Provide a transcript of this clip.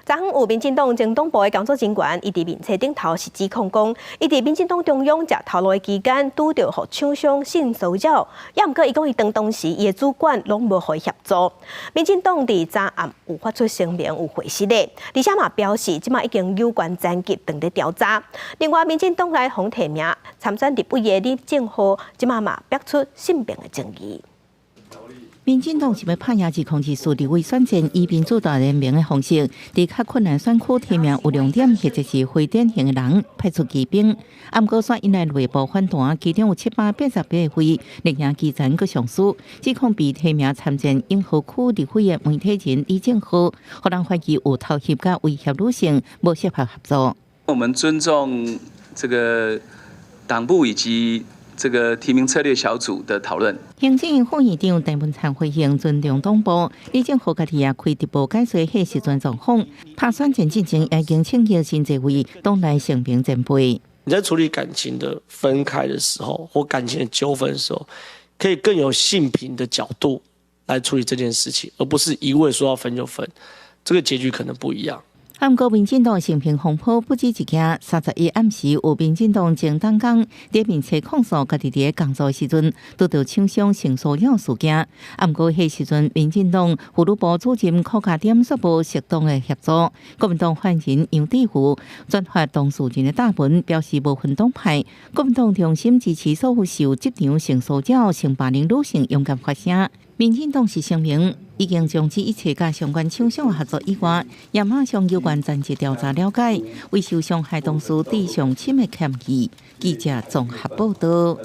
昨昏有民进党前党部的工作人员，伊伫面册顶头是指控讲，伊伫民进党中央食头路的期间，拄着互厂商性骚扰，也毋过伊讲伊当时伊的主管拢无互伊协助。民进党伫昨暗有发出声明有回释的，而且嘛表示，即马已经有关层级等咧调查。另外，民进党内洪提名参选立委的李正浩，即马嘛逼出性别的争议。 民进党是要拍赢控制数立委选战，以民主大联盟的方式，在较困难选区提名有亮点，或者是非典型的人派出骑兵。暗过选因来内部反弹，其中有788个会力赢基层个上诉，指控被提名参战永和区立委的媒体人李正浩，互人怀疑有偷袭甲威胁女性，无适合合作。我们尊重这个党部以及 这个提名策略小组的讨论，行政院副院长陈文灿回应尊重党部，李正浩家己也开直播解说迄时阵状况，拍选前进前已经请求新这位党内成名前辈。你在处理感情的分开的时候，或感情的纠纷的时候，可以更有性平的角度来处理这件事情，而不是一味说要分就分，这个结局可能不一样。 韩国民进党成平风波不止一件，31暗时有民进党前党工在面册控诉家己伫工作时阵拄到厂商性骚扰事件。暗过迄时阵，民进党妇女部主任柯家点说无适当的协助。国民党发言人杨智虎转发当事人的大文，表示无分党派。国民党衷心支持所有受职场性骚扰、性霸凌女性勇敢发声。民进党是声明，已经终止一切甲相关厂商合作以外，也马上有关层级调查了解，为受伤害当事致上深的歉意。记者综合报道。